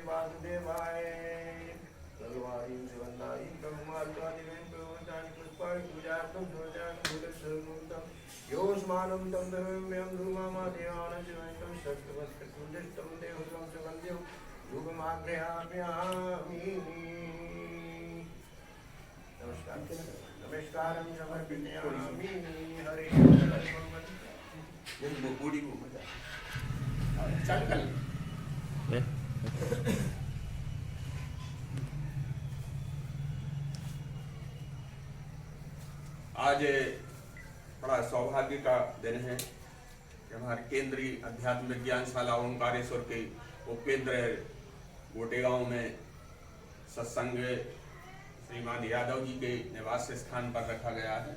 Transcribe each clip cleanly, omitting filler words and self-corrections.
वासुदेवाय भगवान शिवन्नाई ब्रह्मात्मादिवें प्रवचानि पुष्पाणि पूजार्थं ध्वजानि भूतस्थरूपं योऽस्मानं तं धर्म्यं धूममादेवानं शिवैतं शस्त्रवस्त्रकुण्डिष्टं देवतं सुगन्ध्यं धूपमाग्रहाम्यामि। नमस्कारं समर्पयामि। हरे वो बूढ़ी को मजा चल कर आज बड़ा सौभाग्य का दिन है कि हमारे केंद्रीय अध्यात्म विज्ञानशाला ओंकारेश्वर के उपकेंद्र गोटेगांव में सत्संग श्रीमान यादव जी के निवास स्थान पर रखा गया है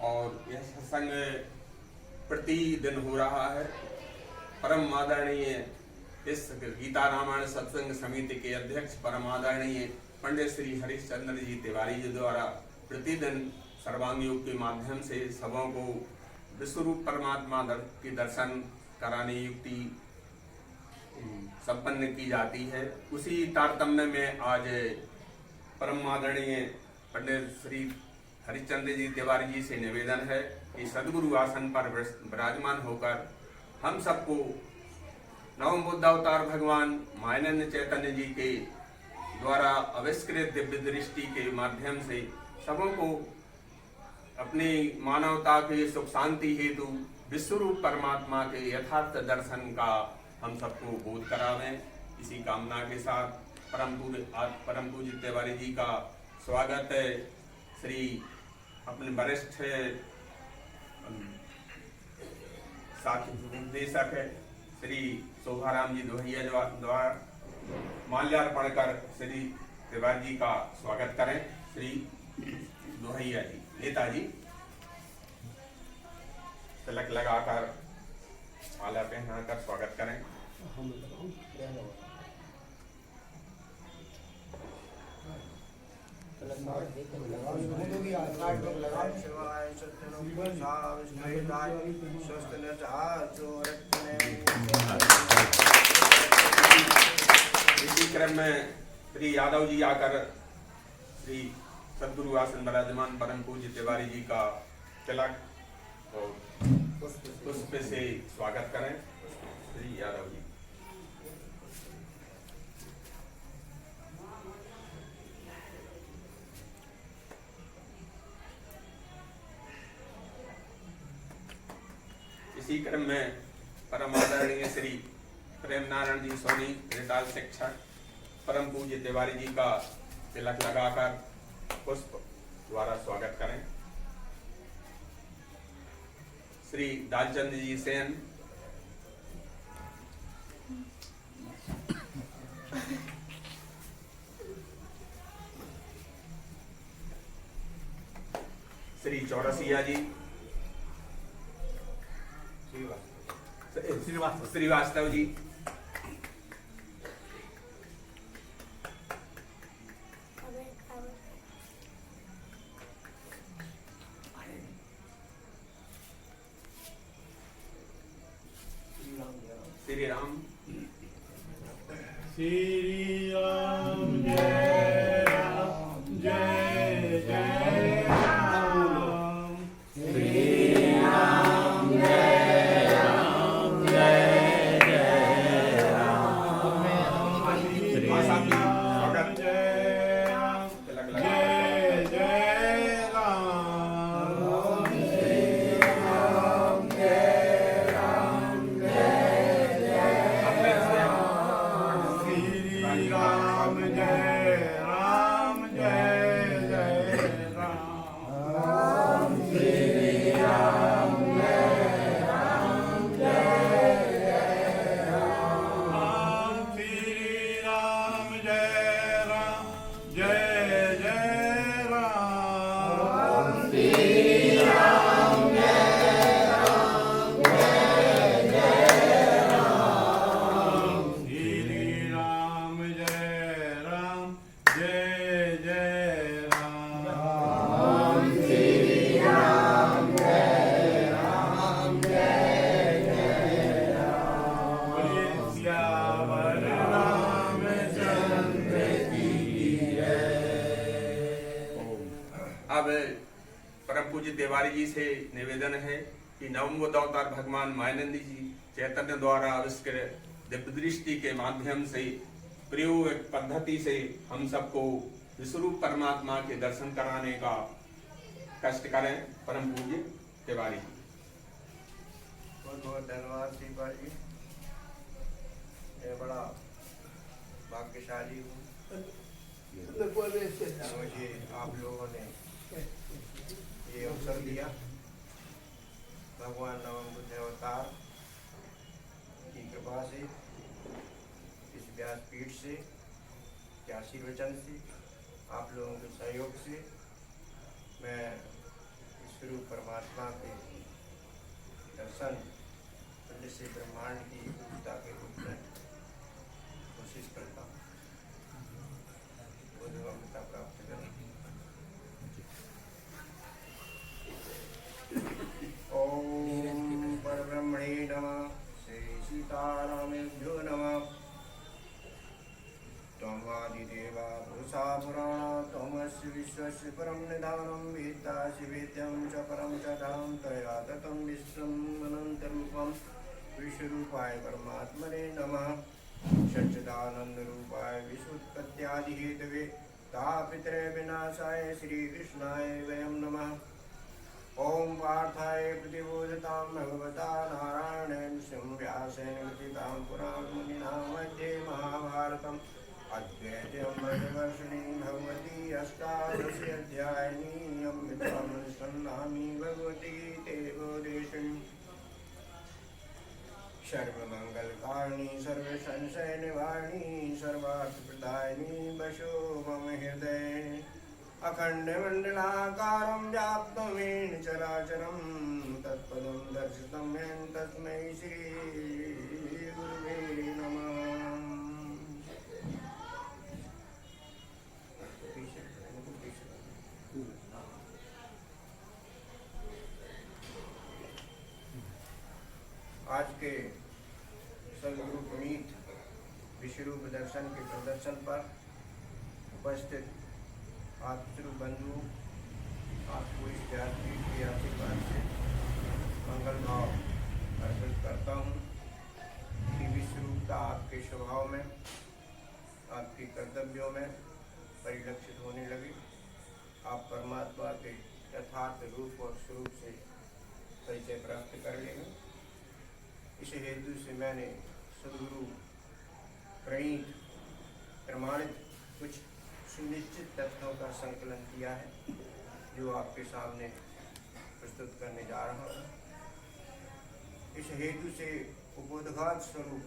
और यह सत्संग प्रतिदिन हो रहा है। परम आदरणीय इस गीता रामायण सत्संग समिति के अध्यक्ष परम आदरणीय पंडित श्री हरिश्चंद्र जी तिवारी जी द्वारा प्रतिदिन सर्वांग योग के माध्यम से सबों को विश्वरूप परमात्मा के दर्शन कराने युक्ति संपन्न की जाती है। उसी तारतम्य में आज परम आदरणीय पंडित श्री हरिश्चंद्र जी तिवारी जी से निवेदन है कि सदगुरु आसन पर विराजमान होकर हम सबको नवम बुद्ध अवतार भगवान मायानंद चैतन्य जी के द्वारा आविष्कृत दिव्य दृष्टि के माध्यम से सबों को अपनी मानवता के सुख शांति हेतु विश्वरूप परमात्मा के यथार्थ दर्शन का हम सबको बोध करावें। इसी कामना के साथ परम पूज्य तिवारी जी का स्वागत है। श्री अपने वरिष्ठ साथी निर्देशक है श्री शोभाराम जी दोहैया द्वारा माल्यार्पण कर श्री तिवारी जी का स्वागत करें। श्री दोहैया जी नेताजी तिलक लगाकर माला पहनाकर स्वागत करें। इसी क्रम में श्री यादव जी आकर श्री सदगुरु आसन विराजमान परम पूज्य तिवारी जी का तिलक और पुष्प से स्वागत करें। श्री यादव जी इसी क्रम में परम आदरणीय श्री प्रेम नारायण जी सोनी रिटाल शिक्षक परम पूज्य तिवारी जी का तिलक लगाकर पुष्प द्वारा स्वागत करें। श्री दालचंद जी सेन श्री चौरसिया जी श्रीवास्तव जी श्री राम जय राम जय जय राम श्री राम जय राम जय जय राम श्री राम जय राम जय जय राम श्री राम जय राम जय जय राम श्री पूज्य तिवारी जी से निवेदन है कि नवमोद अवतार भगवान मायानंद जी चैतन्य द्वारा आविष्कृत दिव्य दृष्टि के माध्यम से प्रयोग पद्धति से हम सबको विश्वरूप परमात्मा के दर्शन कराने का कष्ट करें। परम पूज्य तिवारी जी। बहुत बहुत धन्यवाद श्रीपाल जी। मैं बड़ा भाग्यशाली हूँ, मुझे आप लोगों ने ये अवसर दिया। भगवान नवम बुद्ध अवतार की कृपा से, इस व्यासपीठ से, के आशीर्वचन से, आप लोगों के सहयोग से मैं स्वरूप परमात्मा के दर्शन पंडित से ब्रह्मांड की पूजा के रूप में कोशिश करता हूँ, बुद्धिमत्ता प्राप्त करें। ओम परब्रह्मणे नमः। श्री सीतारामेभ्यो नमः। त्वमादिदेवा पुरुषा पुराणा, त्वमस्य विश्वस्य परं निधानं, वेत्तासि वेद्यं च परं च धनं, त्वया ततं विश्वम् अनन्तरूपं। विश्वरूपाय परमात्मने नमः। सच्चिदानन्दरूपाय विश्वोत्पत्त्यादिहेतवे तापत्रय विनाशाय श्रीकृष्णाय वयं नमः। ओम पार्थाय प्रतिबोधतां भगवता नारायणेन स्वयं व्यासेन कृतितां पुराणमुनिना मध्ये महाभारतम् अद्वैतमर्षिणी भगवती अष्टादशी अध्यायिनी अमृतामनुसन्धानी भगवती देवोदेशिनी सर्वमंगलकारिणी सर्वसंशयनिवारिणी सर्वार्थप्रदायिनी वशो मम हृदये अखण्डमण्डलाकारं व्याप्तं येन चराचरं तत्पदं दर्शितं येन तस्मै श्रीगुरुवे नमः। आज के सदगुरु पुनीत विश्वरूप दर्शन के प्रदर्शन पर उपस्थित आप श्री बंधु, आपको इस व्यासपीठ के आशीर्वाद से मंगल भाव अर्पित करता हूँ कि विश्वरूपता आपके स्वभाव में, आपके कर्तव्यों में परिलक्षित होने लगी। आप परमात्मा के यथार्थ रूप और स्वरूप से परिचय प्राप्त कर लेंगे। इस हेतु से मैंने सदगुरु प्रणीत प्रमाणित कुछ सुनिश्चित तथ्यों का संकलन किया है, जो आपके सामने प्रस्तुत करने जा रहा हूँ। इस हेतु से उपोद्घात स्वरूप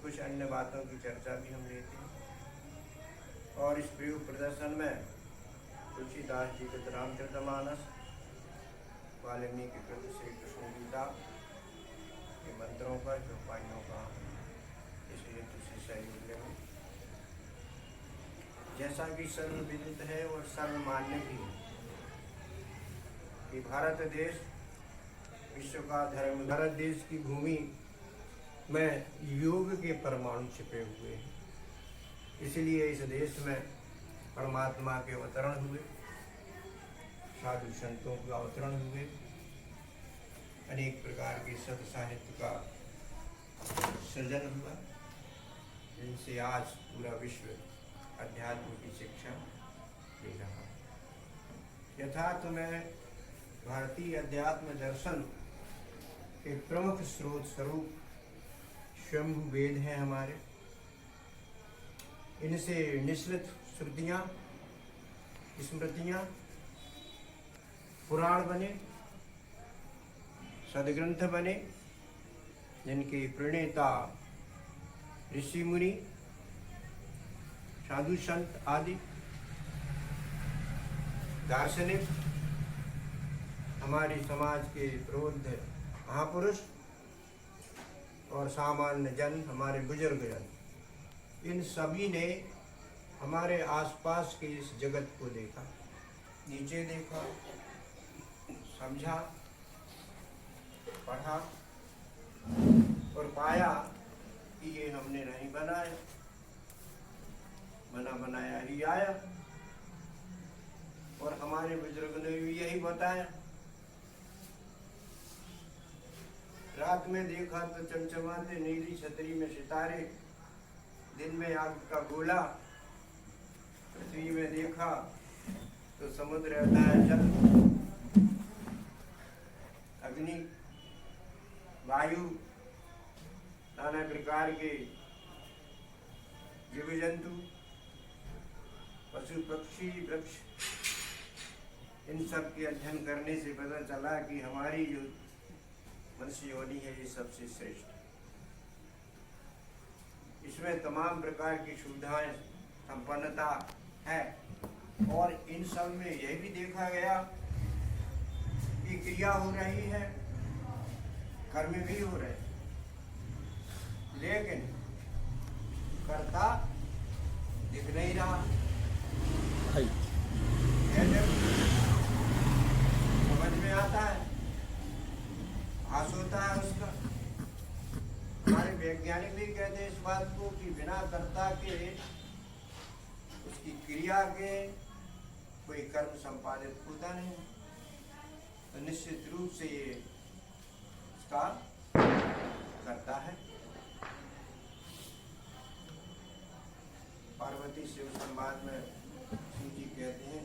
कुछ अन्य बातों की चर्चा भी हम लेते हैं। और इस प्रयोग प्रदर्शन में तुलसीदास जी के रामचरितमानस, वाल्मीकि कृत श्री कृष्ण गीता के मंत्रों का, चौपाइयों का इस हेतु से सहयोग लेंगे। जैसा कि सर्वविदित है और सर्वमान्य भी है कि भारत देश विश्व का धर्म, भारत देश की भूमि में योग के परमाणु छिपे हुए हैं। इसलिए इस देश में परमात्मा के अवतरण हुए, साधु संतों के अवतरण हुए, अनेक प्रकार के सत साहित्य का सृजन हुआ, जिनसे आज पूरा विश्व अध्यात्म की शिक्षा ले रहा है। यथार्थ में भारतीय अध्यात्म दर्शन के प्रमुख स्रोत स्वरूप शंभु वेद हैं हमारे। इनसे निश्चित श्रुतियाँ, स्मृतियाँ, पुराण बने, सदग्रंथ बने, जिनके प्रणेता ऋषि मुनि, साधु संत आदि दार्शनिक, हमारे समाज के प्रबुद्ध महापुरुष और सामान्य जन, हमारे बुजुर्ग जन, इन सभी ने हमारे आसपास के इस जगत को देखा, नीचे देखा, समझा, पढ़ा और पाया कि ये हमने नहीं बनाया, बना बनाया ही आया। और हमारे बुजुर्ग ने भी यही बताया रात में देखा तो चमचमाते नीली छतरी में सितारे, दिन में आग का गोला। पृथ्वी में देखा तो समुद्र रहता है जल, अग्नि, वायु, नाना प्रकार के जीव जंतु, पशु पक्षी वृक्ष, इन सब के अध्ययन करने से पता चला कि हमारी जो मनुष्य योनि है ये सबसे श्रेष्ठ है। इसमें तमाम प्रकार की सुविधाएं संपन्नता है और इन सब में यह भी देखा गया कि क्रिया हो रही है, कर्म भी हो रहे, लेकिन कर्ता दिख नहीं रहा। समझ में आता है, भास होता है उसका। हमारे वैज्ञानिक भी कहते हैं इस बात को कि बिना कर्ता के, उसकी क्रिया के कोई कर्म संपादित होता नहीं। तो निश्चित रूप से ये उसका करता है। पार्वती शिव संवाद में शिव जी कहते हैं,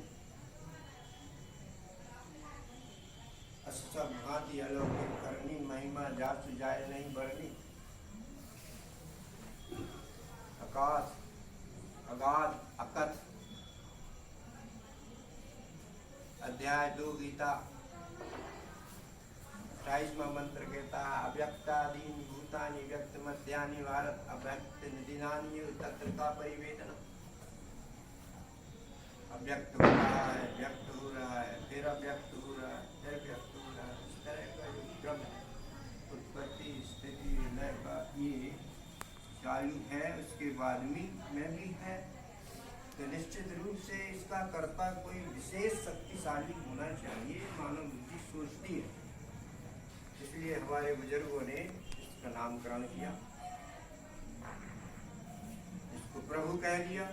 सब भांति अलौकिक करनी, महिमा जासु जाय नहीं बरनी। आकाश, अगाध, अकथ। अध्याय 2 गीता 28वां मंत्र कहता है, अव्यक्तादीनि भूतानि व्यक्त मध्यानि भारत अव्यक्त निधिनानि तत्र का परिवेदना। अव्यक्त हो रहा है, व्यक्त हो रहा है, फिर अव्यक्त हो रहा है, फिर व्यक्त हो रहा है। इस तरह का जो क्रम है, उत्पत्ति स्थिति लय का ये चालू है, उसके बाद में भी है। तो निश्चित रूप से इसका कर्ता कोई विशेष शक्तिशाली होना चाहिए, मानव बुद्धि सोचती है। इसलिए हमारे बुजुर्गों ने इसका नामकरण किया, इसको प्रभु कह दिया,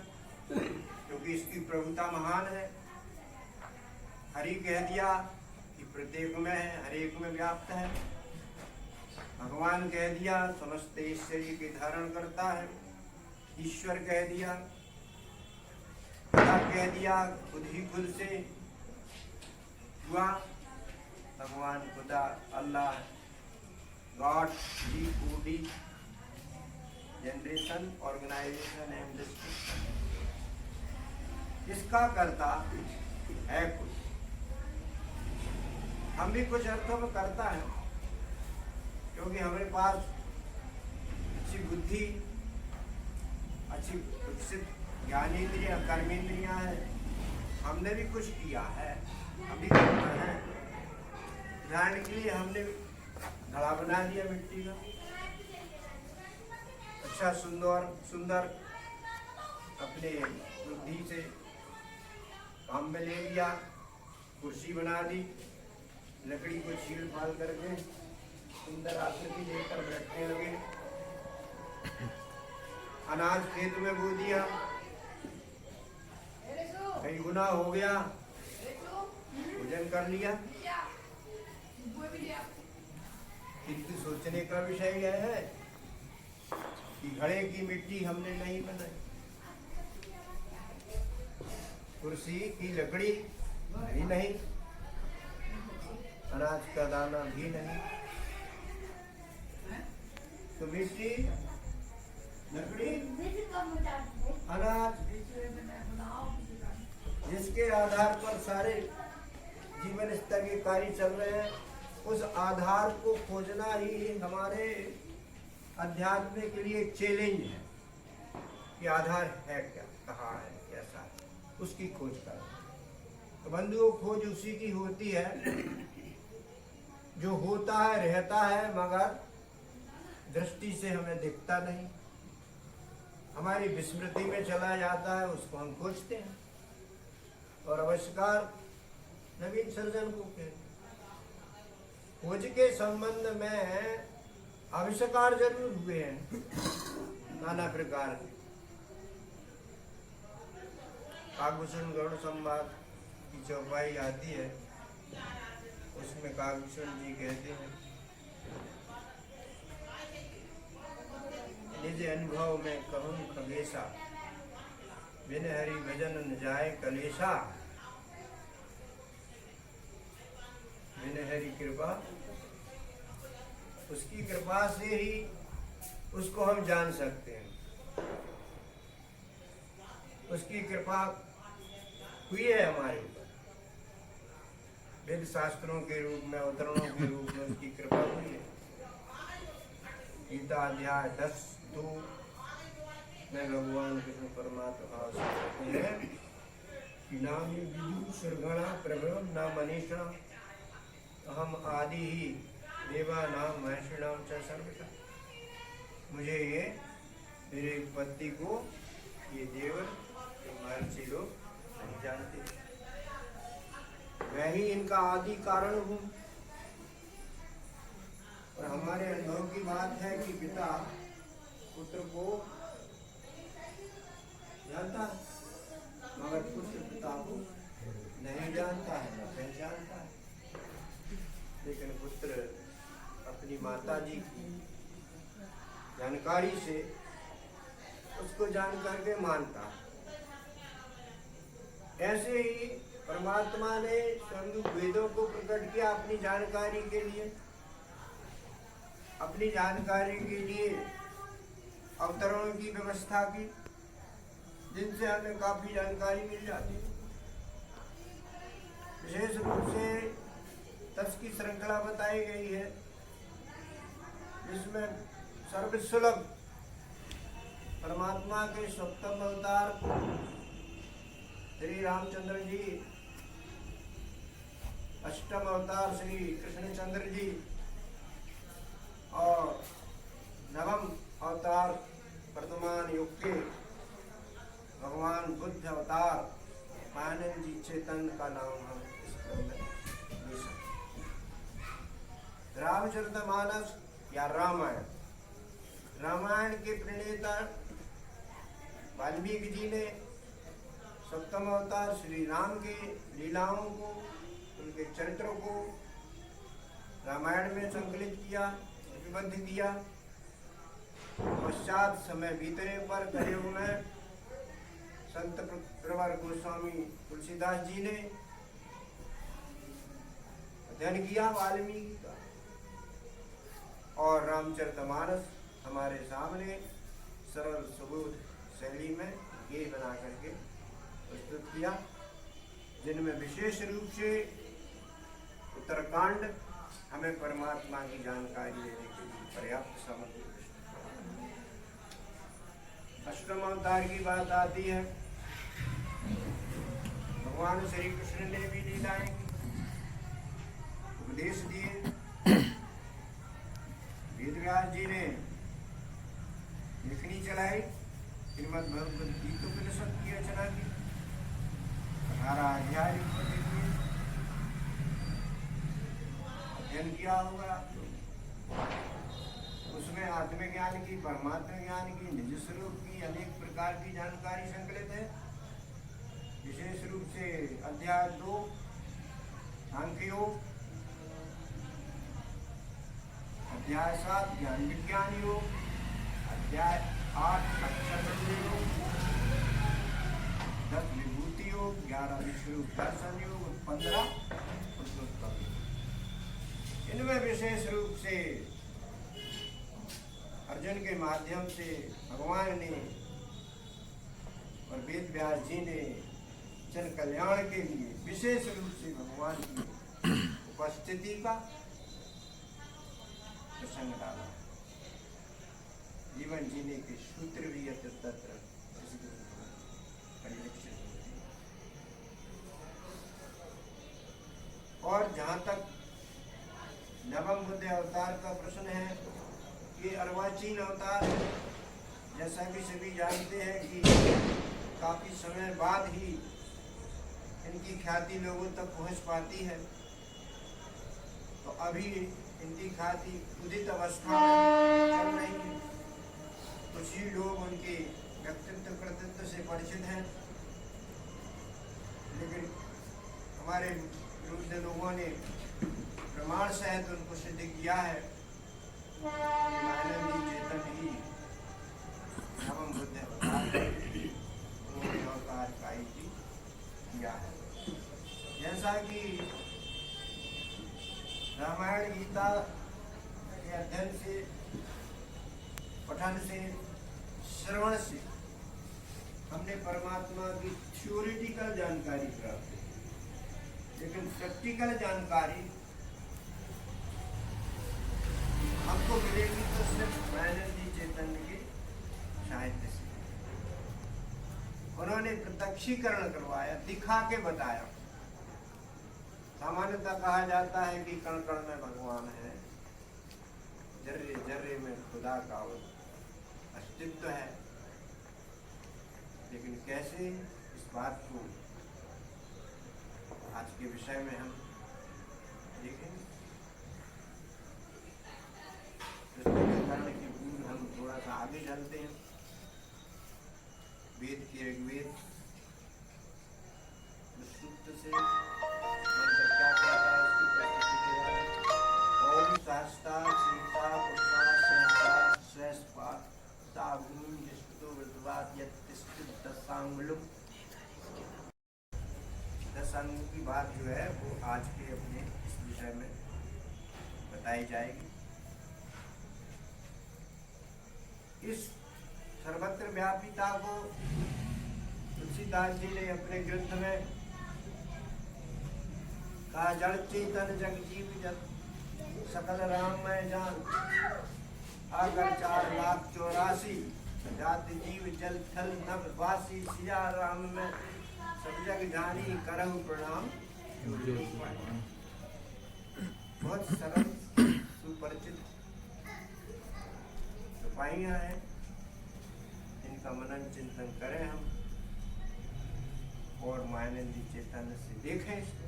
क्योंकि इसकी प्रभुता महान है। हरि कह दिया कि प्रत्येक में है, हर एक में व्याप्त है। भगवान कह दिया समस्त ईश्वरी के धारण करता है। ईश्वर कह दिया, खुदा कह दिया, खुद ही खुद से हुआ। भगवान खुदा, Allah, God, G, body, generation, organization and destruction. इसका करता है कुछ, हम भी कुछ अर्थों में करता है, क्योंकि हमारे पास अच्छी बुद्धि, अच्छी विकसित ज्ञानेंद्रियां, कर्मेंद्रियां हैं। हमने भी कुछ किया है, अभी करना है। उदाहरण के लिए हमने घड़ा बना दिया मिट्टी का, अच्छा सुंदर अपने बुद्धि से काम में ले लिया। कुर्सी बना दी, लकड़ी को छील फाल करके सुंदर आकृति लेकर बैठने लगे। अनाज खेत में बो दिया, कई गुना हो गया, भोजन कर लिया। किंतु सोचने का विषय यह है कि घड़े की मिट्टी हमने नहीं बनाई, कुर्सी की लकड़ी भी नहीं, अनाज का दाना भी नहीं। तो मिट्टी, लकड़ी, अनाज, जिसके आधार पर सारे जीवन स्तर के कार्य चल रहे हैं, उस आधार को खोजना ही हमारे अध्यात्म के लिए एक चैलेंज है कि आधार है क्या, कहाँ है, कैसा है, उसकी खोज कर। तो बंधुओं, खोज उसी की होती है जो होता है, रहता है, मगर दृष्टि से हमें दिखता नहीं, हमारी विस्मृति में चला जाता है, उसको हम खोजते हैं। और आविष्कार नवीन सर्जन को कहते हैं। खोज के संबंध में आविष्कार जरूर हुए हैं नाना प्रकार के। काकभूषण गरुड़ संवाद की चौपाई आती है, उसमें काकभूषण जी कहते हैं निज अनुभव में कहूँ खगेशा, बिन हरि भजन न जाए कलेशा, बिन हरि कृपा, उसकी कृपा से ही उसको हम जान सकते हैं। उसकी कृपा हुई है हमारे ऊपर, वेद शास्त्रों के रूप में, अवतरणों के रूप में उसकी कृपा हुई है। गीता अध्याय 10:2 में भगवान कृष्ण परमात्मा से कहते हैं कि नाम विदु सुरगणा प्रभव न मनीषा, अहम आदि ही देवा नाम महर्षिणाम च सर्वथा। मुझे ये मेरे उत्पत्ति को ये देवर महर्षि लोग नहीं जानते, मैं ही इनका आदि कारण हूँ। और हमारे अनुभव की बात है कि पिता पुत्र को जानता है, मगर पुत्र पिता को नहीं जानता है, न पहचानता है। लेकिन पुत्र अपनी माता जी की जानकारी से उसको जान करके मानता है। ऐसे ही परमात्मा ने स्वयं वेदों को प्रकट किया अपनी जानकारी के लिए। अपनी जानकारी के लिए अवतरणों की व्यवस्था की, जिनसे हमें काफी जानकारी मिल जाती है। विशेष रूप से 10 की श्रृंखला बताई गई है, जिसमें सर्वसुलभ परमात्मा के 7वें अवतार श्री रामचंद्र जी, 8वें अवतार श्री कृष्णचंद्र जी और 9वें अवतार वर्तमान युग के भगवान बुद्ध अवतार मानव जी चेतन का नाम हम इस क्रम में ले सकते। रामचरितमानस या रामायण, रामायण के प्रणेता वाल्मीकि जी ने 7वें अवतार श्री राम के लीलाओं को, उनके चरित्रों को रामायण में संकलित किया, लिपिबद्ध किया। पश्चात समय बीतने पर कलयुग में संत प्रवर गोस्वामी तुलसीदास जी ने अध्ययन किया वाल्मीकि का, और रामचरितमानस हमारे सामने सरल सुबोध शैली में ये बना करके प्रस्तुत किया, जिनमें विशेष रूप से उत्तरकांड हमें परमात्मा की जानकारी लेने के लिए पर्याप्त सामग्री। 8वें अवतार की बात आती है, भगवान श्री कृष्ण ने भी लीलाएं की, उपदेश दिए। वेदव्यास जी ने लेखनी चलाई, श्रीमद् भगवद गीतोपनिषद की रचना की, 18 अध्याय अध्ययन किया होगा आप लोग। उसमें आत्मज्ञान की, परमात्मा ज्ञान की, निज स्वरूप की अनेक प्रकार की जानकारी संकलित है। विशेष रूप से अध्याय 2 सांख्य योग, अध्याय 7 ज्ञान विज्ञान योग, अध्याय 8 अक्षर योग, 10 विभूति योग, 11 विश्वरूप दर्शन योग, 15 पुरुषोत्तम योग। इनमें विशेष रूप से अर्जुन के माध्यम से भगवान ने और वेद व्यास जी ने जन कल्याण के लिए विशेष रूप से भगवान की उपस्थिति का प्रसंग डाला। जीवन जीने के सूत्र भी यत्र तत्र परिलक्षित होते हैं। और जहाँ तक 9वें बुद्ध अवतार का प्रश्न है, ये अर्वाचीन अवतार है। जैसा कि सभी जानते हैं कि काफी समय बाद ही इनकी ख्याति लोगों तक पहुंच पाती है, तो अभी इनकी ख्याति उदित अवस्था में चल रही है। कुछ ही लोग उनके व्यक्तित्व कृतित्व से परिचित हैं, लेकिन हमारे विरुद्ध लोगों ने प्रमाण सहित उनको सिद्ध किया है कि मानव जी चेतन ही पठन से, श्रवण से हमने परमात्मा की थ्योरिटिकल जानकारी प्राप्त की, लेकिन प्रैक्टिकल जानकारी हमको मिलेगी तो सिर्फ मानव जी चैतन्य के साहित्य से। उन्होंने प्रत्यक्षीकरण करवाया, दिखा के बताया। सामान्यतः कहा जाता है कि कण कण में भगवान है, जर्रे जर्रे में खुदा का अस्तित्व है, लेकिन कैसे, इस बात को आज के विषय में हम देखेंगे। कारण के पूर्व हम थोड़ा सा आगे चलते हैं। वेद के ऋग्वेद सूक्त से मंत्र क्या कहता है, इसकी प्रकृति के बारे में। ओम सहस्ता सीता पुरुषा सहस्ता सहस्पा तागुण जिसको वृद्धवाद यत्तिष्ठित दशांगुलम। दशांग की बात जो है वो आज के अपने इस विषय में बताई जाएगी। इस सर्वत्र व्यापिता को तुलसीदास जी ने अपने ग्रंथ में कहा, जड़ चेतन जग जीव जत सकल राम मैं जान, आकर 4,84,000 जात जीव जल थल नभ वासी, सिया राम में सब जग जानी करहु प्रणाम। बहुत सरल सुपरिचित सिपाहियाँ हैं, इनका मनन चिंतन करें हम और मायानंदी चैतन्य से देखें इसको।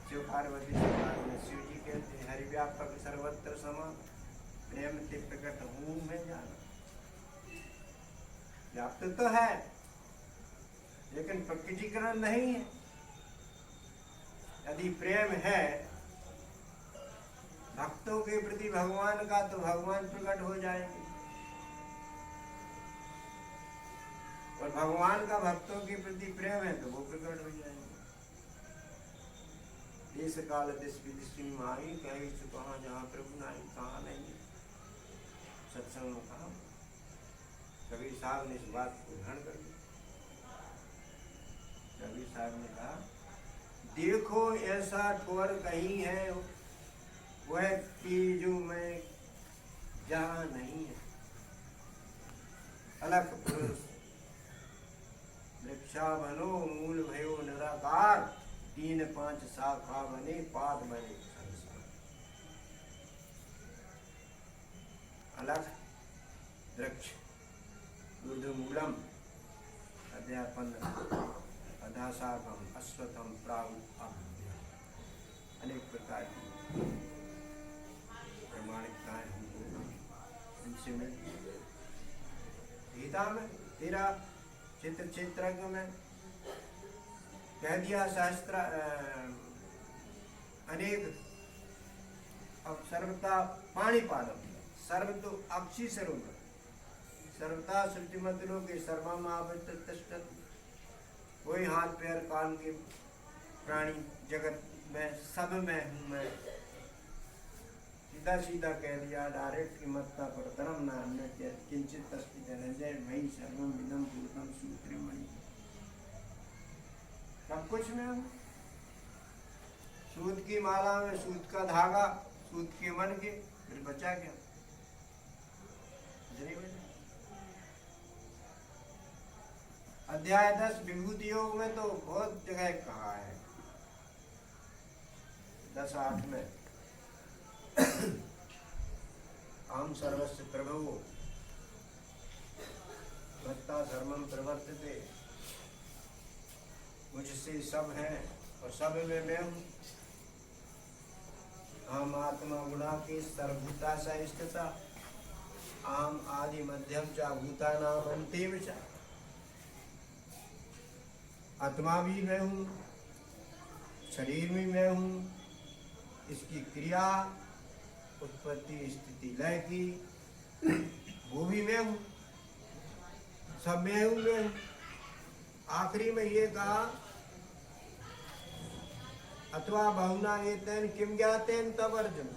शिव पार्वती में शिव जी कहते हैं, हरिव्यापक सर्वत्र समा, प्रेम ते प्रकट हूँ मैं जाना। व्याप्त तो है लेकिन प्रकटीकरण नहीं है। यदि प्रेम है भक्तों के प्रति भगवान का, तो भगवान प्रकट हो जाएंगे, और भगवान का भक्तों के प्रति प्रेम है तो वो प्रकट हो जाएंगे। देश काल देश विदेश माई कहीं से कहाँ, जहाँ प्रभु नाई कहाँ नहीं। सत्संग में कहा, कबीर साहब ने इस बात को ग्रहण कर लिया। कबीर साहब ने कहा, देखो ऐसा ठोर कहीं है वह तीजु में जहाँ नहीं है। अलग पुरुष वृक्षा बनो मूल भयो निराकार, 3-5 शाखा बने पाद बने संसार। अलग वृक्ष ऊर्ध्वमूलम अध्यापन अधाशाखम अश्वत्थम प्राहु अभ्य। अनेक प्रकार की प्रमाणिकताएं हमको इनसे मिलती है। गीता में 13 क्षेत्रज्ञ में कह दिया, शास्त्र अनेक अब सर्वता पाणिपादम, सर्व तो अक्षी सर्व सर्वता श्रुतिमत लोके सर्वम आवृत्त, कोई हाथ पैर कान के प्राणी जगत में सब में हूँ मैं। सीधा सीधा कह दिया, डायरेक्ट की मत्ता पर धर्म न अन्य किंचित तस्ति धनंजय मई सर्वम विदम पूर्णम सूत्रमणि। सब कुछ में हूँ। सूत की माला में सूत का धागा, सूत के मन के, फिर बचा क्या? अध्याय 10 विभूति योग में तो बहुत जगह कहा है। 10:8 में आम सर्वस्व प्रभु भक्ता धर्मम प्रवर्तते, मुझसे सब है और सब में मैं हूँ। हम आत्मा गुणा के सर्वभूता सा स्थिता, आम आदि मध्यम चा भूता नाम अंतिम चा। आत्मा भी मैं हूँ, शरीर भी मैं हूँ, इसकी क्रिया उत्पत्ति स्थिति लय की वो भी मैं हूँ, सब मैं हूँ मैं हूँ। आखिरी में ये कहा, अथवा बहुना एतेन किम ज्ञातेन तब अर्जुन,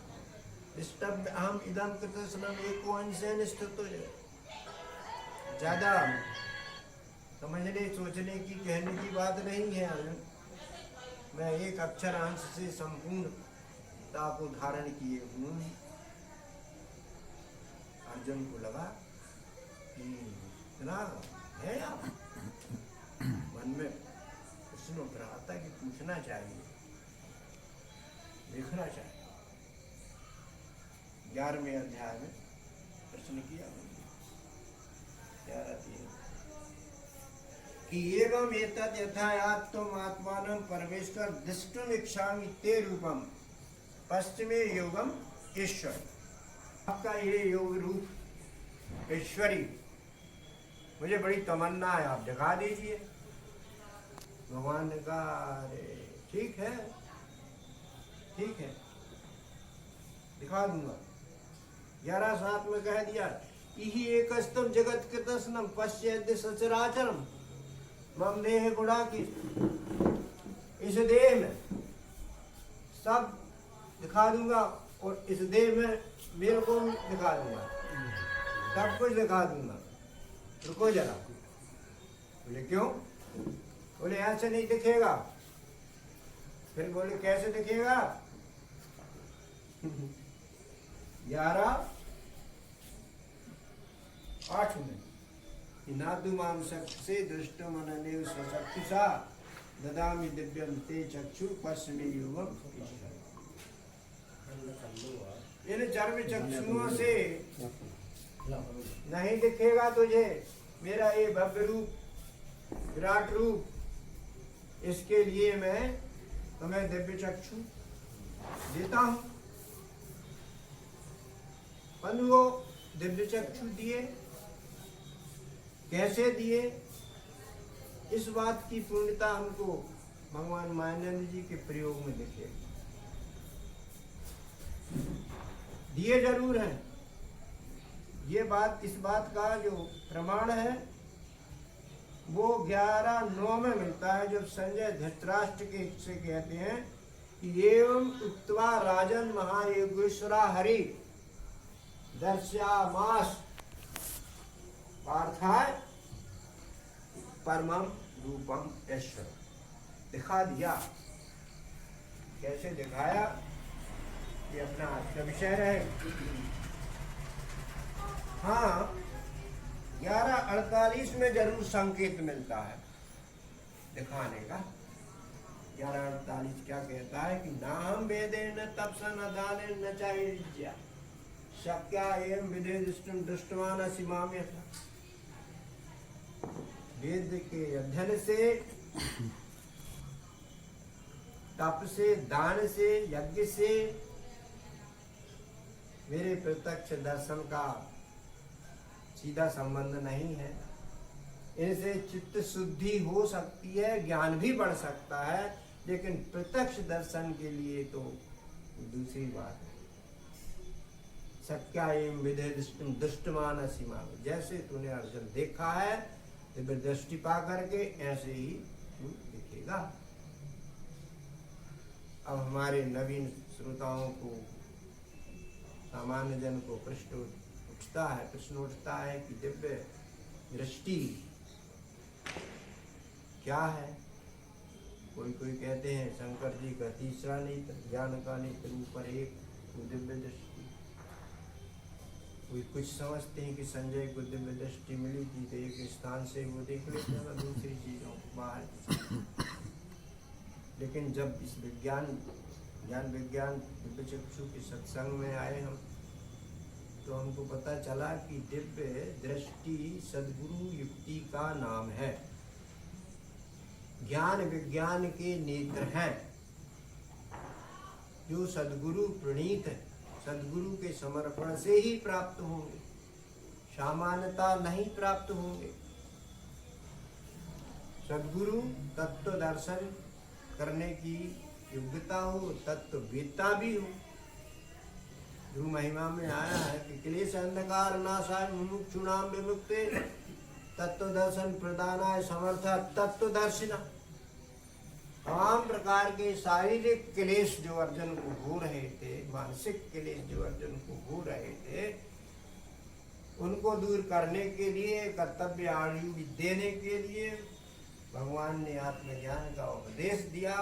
दिष्टम अहम इदम कृतस्नम एको अंशेन स्थितो है। ज्यादा समझने सोचने की कहने की बात नहीं है अर्जुन। मैं एक अक्षर अंश से संपूर्णता को धारण किए हूँ। अर्जुन को लगा कि इतना है आप, मन में प्रश्न उठ रहा था कि पूछना चाहिए, देखना चाहिए। 11वें अध्याय में प्रश्न किया 11:3 कि एवं एतद् यथायात्म आत्मानं परमेश्वर दृष्टुम इच्छामि ते रूपम पश्चिमे योगम ईश्वर। आपका ये योग रूप ईश्वरी मुझे बड़ी तमन्ना है, आप दिखा दीजिए। भगवान ने कहा अरे ठीक है दिखा दूंगा। 11:7 में कह दिया इहि एकस्तम जगत कृतस्नम पश्येद्य सचराचरम मम देह गुणाकी। इस देह में सब दिखा दूंगा और इस देह में मेरे को भी दिखा दूंगा, सब कुछ दिखा दूंगा। रुको जरा। बोले क्यों? बोले ऐसे नहीं दिखेगा। फिर बोले कैसे दिखेगा? 11:8 में नादु माम से दृष्टो मननेव स्वचक्षुषा ददामि दिव्यम ते चक्षु पश्चिमे योगम। इन चर्म चक्षुओं से नहीं दिखेगा तुझे मेरा ये भव्य रूप, विराट रूप। इसके लिए मैं तुम्हें दिव्य चक्षु देता हूं। बंधुओं, दिव्य चक्षु दिए, कैसे दिए? इस बात की पूर्णता हमको भगवान मायानंद जी के प्रयोग में दिखे। दिए जरूर हैं। ये बात, इस बात का जो प्रमाण है वो 11:9 में मिलता है, जब संजय धृतराष्ट्र के से कहते हैं कि एवं उक्त्वा राजन महायोगेश्वरा हरि दर्श्यामास पार्थाय परमम रूपम ईश्वर। दिखा दिया। कैसे दिखाया ये अपना आज का विषय रहे। हाँ, 11:48 में जरूर संकेत मिलता है दिखाने का। 11:48 क्या कहता है कि ना हम वेदे न तपसा न दाने न चाहिए शक्या एवं विधे दृष्टवान सीमा में था। वेद के अध्ययन से, तप से, दान से, यज्ञ से मेरे प्रत्यक्ष दर्शन का सीधा संबंध नहीं है। इनसे चित्त शुद्धि हो सकती है, ज्ञान भी बढ़ सकता है, लेकिन प्रत्यक्ष दर्शन के लिए तो दूसरी बात है। सत्या एवं विधे दृष्टमान सीमा में, जैसे तूने अर्जुन देखा है दिव्य दृष्टि पा करके ऐसे ही तू दिखेगा। अब हमारे नवीन श्रोताओं को, सामान्य जन को प्रश्न उठता है कि दिव्य दृष्टि क्या है? कोई कहते हैं शंकर जी का तीसरा नेत्र, ज्ञान का नेत्र ऊपर एक, वो दिव्य दृष्टि। कोई कुछ समझते हैं कि संजय को दिव्य दृष्टि मिली थी तो एक स्थान से वो देख लेते हैं दूसरी चीजों बाहर। लेकिन जब इस ज्ञान विज्ञान दिव्य चक्षु के सत्संग में आए हम, तो हमको पता चला कि दिव्य दृष्टि सद्गुरु युक्ति का नाम है। ज्ञान विज्ञान के नेत्र हैं जो सद्गुरु प्रणीत है, सद्गुरु के समर्पण से ही प्राप्त होंगे, सामान्यता नहीं प्राप्त होंगे। सद्गुरु तत्व दर्शन करने की योग्यता हो, तत्ववेत्ता भी हो। जो महिमा में आया है कि क्लेश अंधकार नाशाय मुमुक्षुणाम विमुक्ते तत्व दर्शन प्रदानाय समर्थ तत्वदर्शिना। तमाम प्रकार के शारीरिक क्लेश जो अर्जुन को हो रहे थे, मानसिक क्लेश जो अर्जुन को हो रहे थे, उनको दूर करने के लिए, कर्तव्य आयु देने के लिए भगवान ने आत्मज्ञान का उपदेश दिया।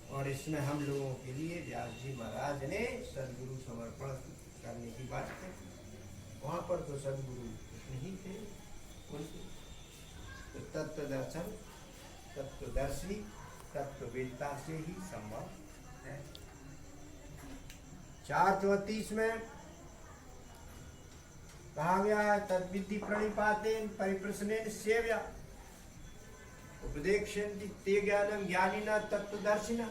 और इसमें हम लोगों के लिए व्यास जी महाराज ने सदगुरु समर्पण करने की बात कही। वहाँ पर तो सदगुरु नहीं थे उनके, तो तत्व दर्शन, तत्वदर्शी, तत्ववेदता से ही संभव है। 4:34 में कहा गया है, तद्विद्धि प्रणिपातेन परिप्रश्नेन सेव्या उपदेक्षन्ति ते ज्ञानम ज्ञानिना तत्वदर्शिना।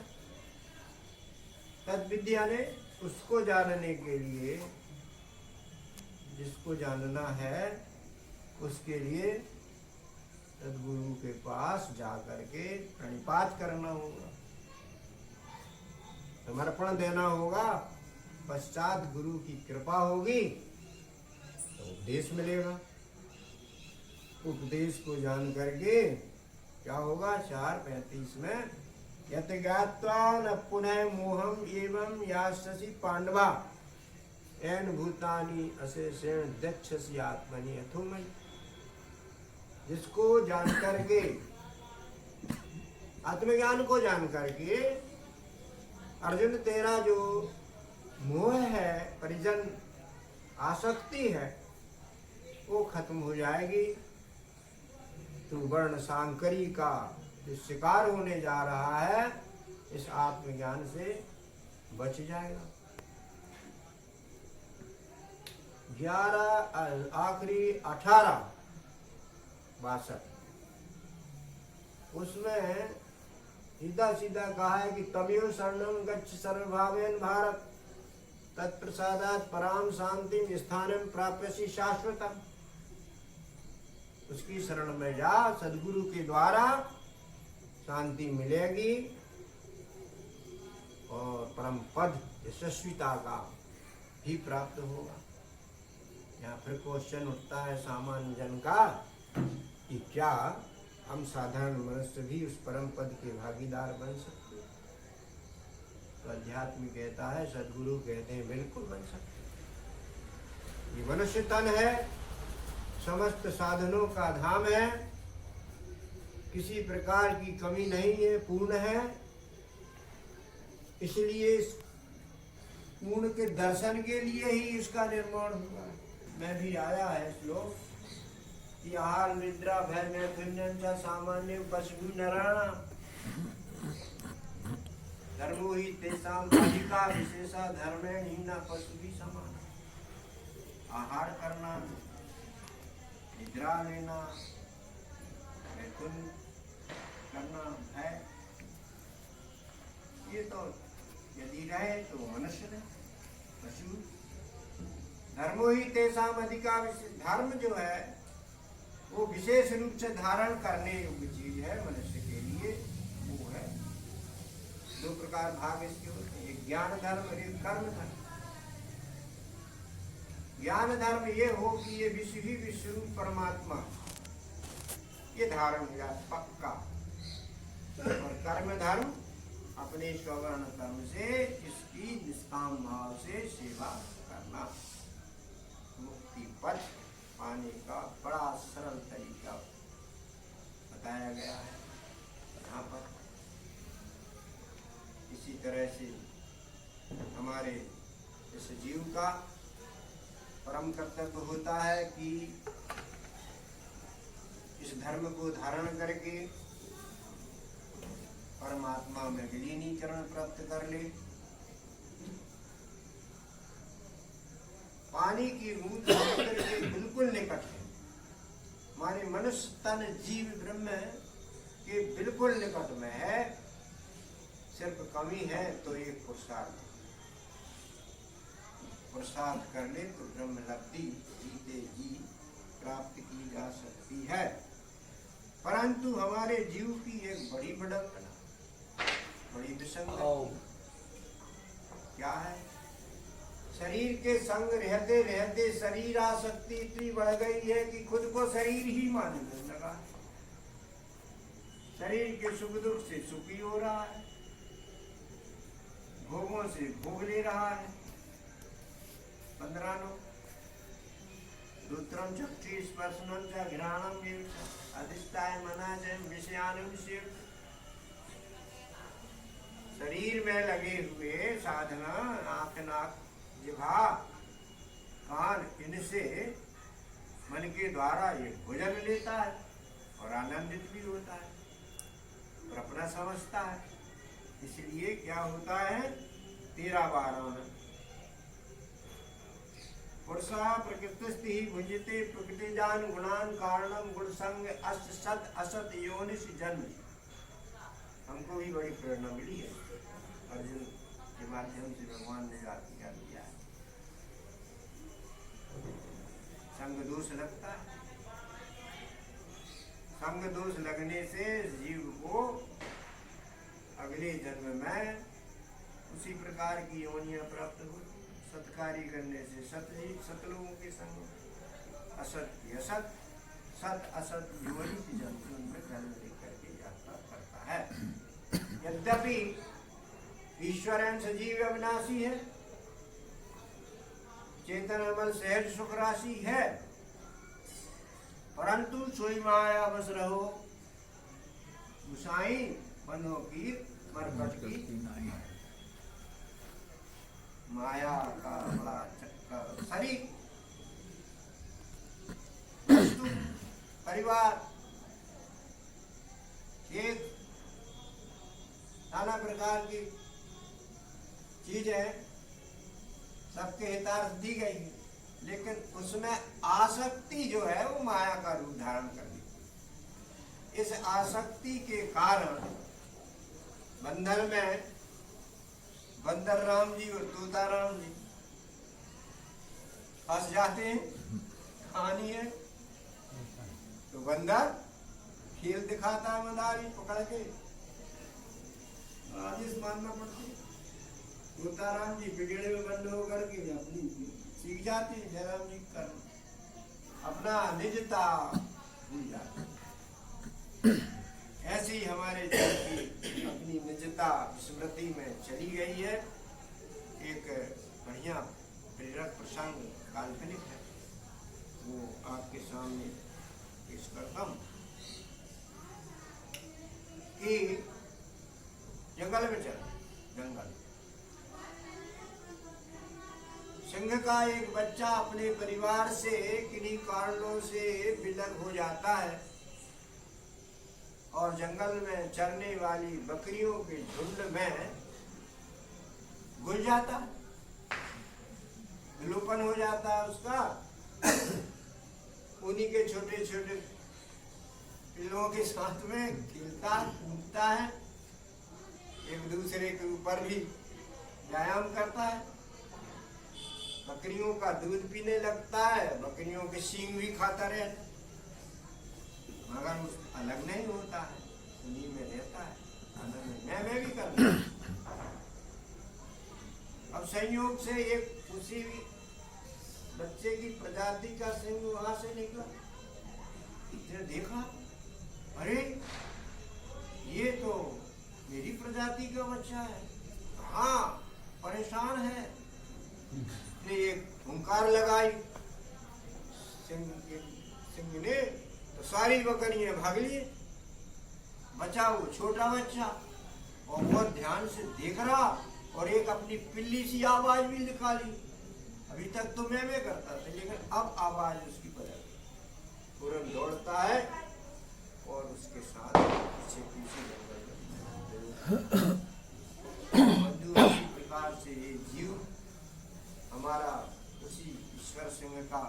तद्विद्धि यानी उसको जानने के लिए, जिसको जानना है उसके लिए सदगुरु के पास जा करके प्रणिपात करना होगा, समर्पण देना होगा। पश्चात गुरु की कृपा होगी तो उपदेश मिलेगा। उपदेश को जान करके क्या होगा? 4:35 में यत ज्ञात्वा न पुनः मोहम एवं यास्यसि पांडवा एन भूतानि अशेषेण दक्षसि आत्मनि अथोमयि। जिसको जान करके, आत्मज्ञान को जान करके अर्जुन तेरा जो मोह है, परिजन आसक्ति है, वो खत्म हो जाएगी। तू वर्ण सांकरी का जो शिकार होने जा रहा है, इस आत्मज्ञान से बच जाएगा। 11 आखिरी 18:62 उसमें सीधा सीधा कहा है कि तमेव शरणं गच्छ सर्वभावेन भारत तत्प्रसादात् पराम शांतिम स्थानम प्राप्यसि शाश्वतम्। उसकी शरण में जा, सदगुरु के द्वारा शांति मिलेगी और परम पद यशस्विता का भी प्राप्त होगा। यहाँ फिर क्वेश्चन उठता है सामान्य जन का कि क्या हम साधारण मनुष्य भी उस परम पद के भागीदार बन सकते हैं? तो अध्यात्म कहता है, सदगुरु कहते हैं बिल्कुल बन सकते। ये मनुष्य तन है, समस्त साधनों का धाम है, किसी प्रकार की कमी नहीं है, पूर्ण है। इसलिए इस पूर्ण के दर्शन के लिए ही इसका निर्माण हुआ है। मैं भी आया है श्लोक कि आहार निद्रा भय मैथुन्यं च सामान्य पशु नराणाम धर्मो ही तेषाम अधिका विशेषा धर्मेण हीना पशु भी समान। आहार करना, निद्रा लेना, मैथुन करना है, ये तो यदि रहे तो मनुष्य रहे। पशु धर्मो ही तेषाम अधिका, धर्म जो है वो विशेष रूप से धारण करने योग्य चीज है मनुष्य के लिए। वो है 2 प्रकार भाग इसके होते हैं, एक ज्ञान धर्म और एक कर्म धर्म। ज्ञान धर्म ये हो कि ये विश्व ही विश्वरूप परमात्मा ये धारण हो जाए पक्का, और कर्म धर्म अपने स्वर्ण कर्म से इसकी निष्काम भाव से सेवा करना। मुक्ति पथ पाने का बड़ा सरल तरीका बताया गया है यहाँ पर। इसी तरह से हमारे इस जीव का परम कर्तव्य होता है कि इस धर्म को धारण करके परमात्मा में विलीनीकरण प्राप्त कर ले। पानी की बूंद समुद्र के बिल्कुल निकट है, हमारे मनुष्य तन जीव ब्रह्म के बिल्कुल निकट में है। सिर्फ कमी है तो एक पुरुषार्थ कर ले तो ब्रह्म लब्धि जीते जी प्राप्त की जा सकती है। परंतु हमारे जीव की एक बड़ी विडंबना, बड़ी विसंगति क्या है? शरीर के संग रहते रहते शरीर आसक्ति इतनी बढ़ गई है कि खुद को शरीर ही मानने लगा। शरीर के सुख दुख से सुखी हो रहा है, भोगों से भोग ले रहा है। 15 रुद्रम चक्षु स्पर्शनम च घ्राणम अधिष्ठाय मनाजय विषयानुषय। शरीर में लगे हुए साधना आंख नाक जिह्वा कान इनसे मन के द्वारा ये भोजन लेता है और आनंदित भी होता है और अपना समझता है। इसलिए क्या होता है 13-12 में पुरुषा प्रकृतिस्ति भुंजते प्रकृति जान गुणान कारणम गुण संग अस्त सत असत योनिस जन्म। हमको भी बड़ी प्रेरणा मिली है अर्जुन के माध्यम से भगवान ने याद कर दिया है। संग दोष लगता है, संग दोष लगने से जीव को अगले जन्म में उसी प्रकार की योनियां प्राप्त होती। सत्कार्य करने से सत लोगों के संग, असत की असत, सत असत योनि की जन्म में जन्म लेकर के यात्रा करता है। यद्यपि ईश्वर सजीव अविनाशी है, चेतन अमल सहज सुख राशि है, परंतु सोई माया बस रहो गुसाई बनो की मरकट की माया का बड़ा चक्कर। शरीर वस्तु परिवार एक नाना प्रकार की चीजें सबके हितार्थ दी गई है, लेकिन उसमें आसक्ति जो है वो माया का रूप धारण कर दी। इस आसक्ति के कारण बंधन में बंदर राम जी और तोता राम जी फंस जाते हैं। कहानी है तो बंदर खेल दिखाता है मदारी पकड़ के, आदेश मानना पड़ता है। तोता राम जी बिगड़े में बंद होकर के अपनी सीख जाते हैं जयराम जी कर अपना निजता भूल जाते। ऐसे ही हमारे जीवन की अपनी निजता स्मृति में चली गई है। एक बढ़िया प्रेरक प्रसंग काल्पनिक है, वो आपके सामने पेश करता हूँ कि जंगल में चला, जंगल सिंह का एक बच्चा अपने परिवार से किन्हीं कारणों से विलग हो जाता है और जंगल में चरने वाली बकरियों के झुंड में घुल जाता है, विलोपन हो जाता है उसका। उन्हीं के छोटे छोटे पिल्लों के साथ में खेलता कूदता है, एक दूसरे के ऊपर भी व्यायाम करता है, बकरियों का दूध पीने लगता है, बकरियों के सींग भी खाता रहता है, मगर उस अलग नहीं होता है, उन्हीं में रहता है, आनंद में भी करता है। अब संयोग से एक उसी बच्चे की प्रजाति का सिंह वहां से निकला, उसने देखा अरे ये तो मेरी प्रजाति का बच्चा है, हाँ परेशान है। ने एक हुंकार लगाई सिंह ने तो सारी बकरियां भाग लिए, बचा वो छोटा बच्चा और बहुत ध्यान से देख रहा और एक अपनी पिल्ली सी आवाज भी निकाली। अभी तक तो मैं करता था, लेकिन अब आवाज उसकी बदल गई, तुरंत दौड़ता है और उसके साथ पीछे पीछे उसी प्रकार से ये जीव हमारा उसी ईश्वर सिंह का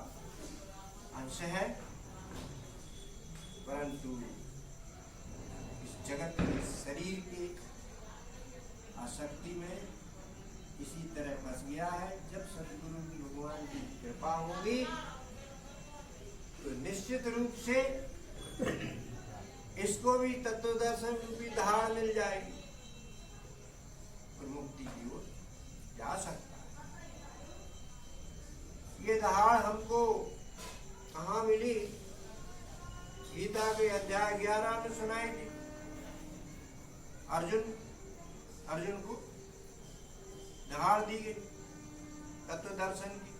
अंश है, परंतु इस जगत के शरीर के आसक्ति में इसी तरह फंस गया है। जब सदगुरु की भगवान की कृपा होगी तो निश्चित रूप से इसको भी तत्व दर्शन रूपी दहाड़ मिल जाएगी और मुक्ति की ओर जा सकता है। ये दहाड़ हमको कहाँ मिली? गीता के अध्याय 11 में सुनाई थी। अर्जुन को दहाड़ दी गई तत्व दर्शन की।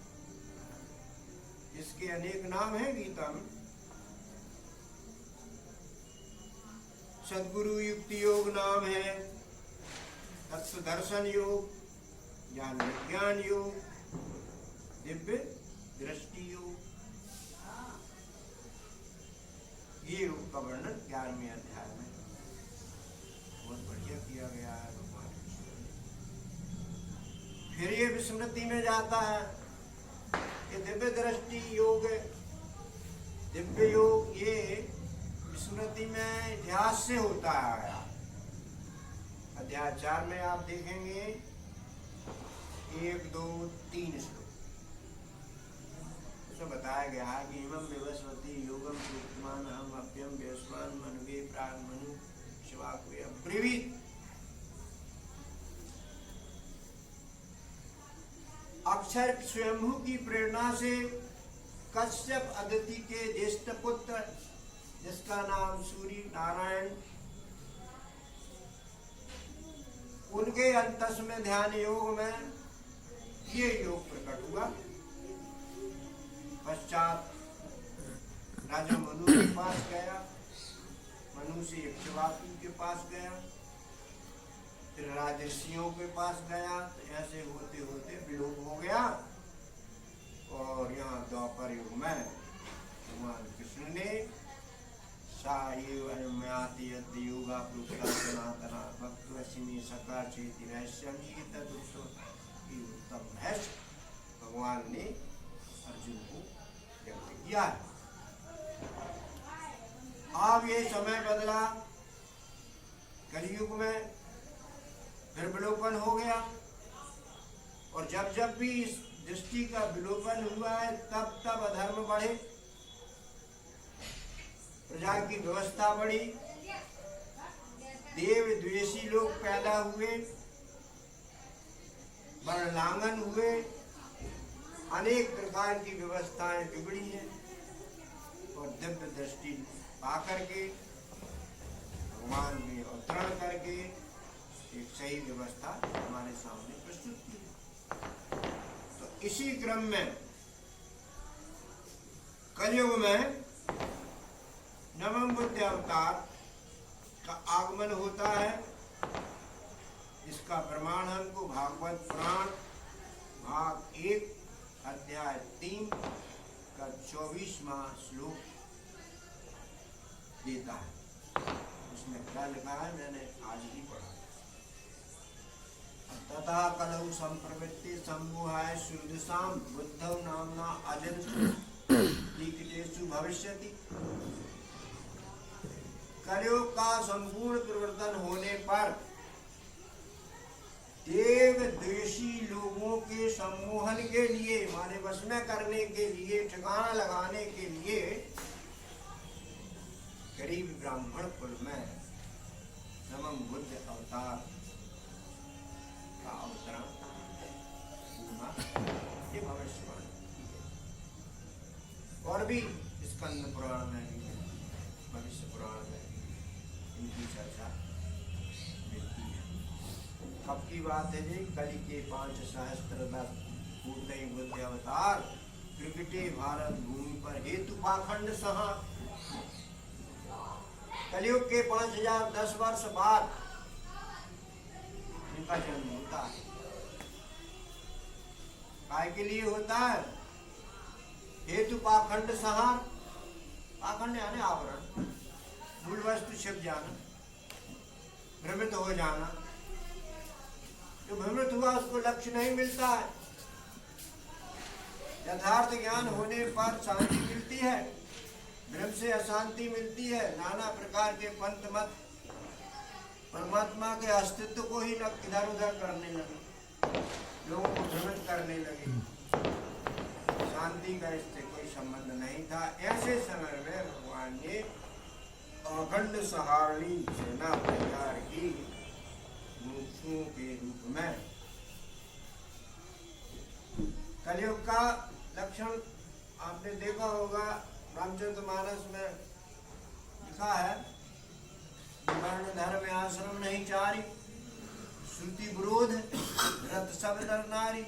इसके अनेक नाम हैं गीता में। सद्गुरु युक्ति योग नाम है, तत्व दर्शन योग, ज्ञान विज्ञान योग, दिव्य दृष्टि योग। ये योग का वर्णन 11वें अध्याय में बहुत बढ़िया किया गया है भगवान। फिर ये विस्मृति में जाता है। ये दिव्य दृष्टि योग, दिव्य योग, ये विस्मृति में इतिहास से होता आया। अध्याय 4 में आप देखेंगे 1, 2, 3 श्लोक उसमें बताया गया है कि इमं विवस्वती योगम प्रोक्तमान हम अभ्यम व्यस्मान मनवे प्राग मनु शिवाक्वे अब्रवीत। अक्षर स्वयंभू की प्रेरणा से कश्यप अदिति के ज्येष्ठ पुत्र, जिसका नाम सूर्य नारायण, उनके अंतस में ध्यान योग में ये योग प्रकट हुआ। पश्चात राजा मनु के पास गया, मनु से इक्ष्वाकु के पास गया, फिर राजर्षियों के पास गया। तो ऐसे होते होते विलोप हो गया और यहाँ द्वापर युग में भगवान कृष्ण ने योगा सनातना भक्तवशिनी सका चेति रहस्यमी उत्तम रहस्य भगवान ने अर्जुन को व्यक्त किया है। अब ये समय बदला, कलयुग में फिर विलोपन हो गया। और जब जब भी इस दृष्टि का विलोपन हुआ है तब तब अधर्म बढ़े, प्रजा की व्यवस्था बढ़ी, देव द्वेषी लोग पैदा हुए, वर्णांगन हुए, अनेक प्रकार की व्यवस्थाएं बिगड़ी हैं। और दिव्य दृष्टि पाकर के भगवान ने अवतरण करके एक सही व्यवस्था हमारे सामने प्रस्तुत की। तो इसी क्रम में कलयुग में नवम बुद्ध अवतार का आगमन होता है। इसका प्रमाण हमको भागवत पुराण भाग 1 अध्याय 3 का 24वां श्लोक देता है। उसमें क्या लिखा है मैंने आज ही पढ़ा। तथा कलौ संप्रवृत्ति सम्मोहाय सुहृदसाम बुद्धौ नामना अजंतु भविष्यति। कलयुग का संपूर्ण परिवर्तन होने पर देव द्वेषी लोगों के सम्मोहन के लिए, माने वश में करने के लिए, ठिकाना लगाने के लिए गरीब ब्राह्मण कुल में नवम बुद्ध अवतार का अवतरण होना, ये भविष्यवाणी की है। और भी स्कंद पुराण में भी है, भविष्य पुराण में भी इनकी चर्चा मिलती है। अब की बात है जी, कली के 5 सहस्त्रदश पूर्णय बुद्ध अवतार प्रकटे भारत भूमि पर हेतु पाखंड सहा। कलयुग के 5010 वर्ष बाद इनका जन्म होता है। काय के लिए होता है? हेतु पाखंड सहार। पाखंड यानी आवरण, मूल वस्तु छिप जाना, भ्रमित हो जाना। जो भ्रमित हुआ उसको लक्ष्य नहीं मिलता है। यथार्थ ज्ञान होने पर शांति मिलती है, भ्रम से अशांति मिलती है। नाना प्रकार के पंथ मत परमात्मा के अस्तित्व को ही इधर उधर करने लगे, लोगों को भ्रमित करने लगे। शांति का इससे कोई संबंध नहीं था। ऐसे समय में भगवान ने अखंड सहारणी सेना तैयार की मुमुक्षुओं के रूप में। कलयुग का लक्षण आपने देखा होगा, रामचरितमानस में लिखा है, वर्ण धर्म आश्रम नहीं चारी, श्रुति विरोध रत सब नर नारी।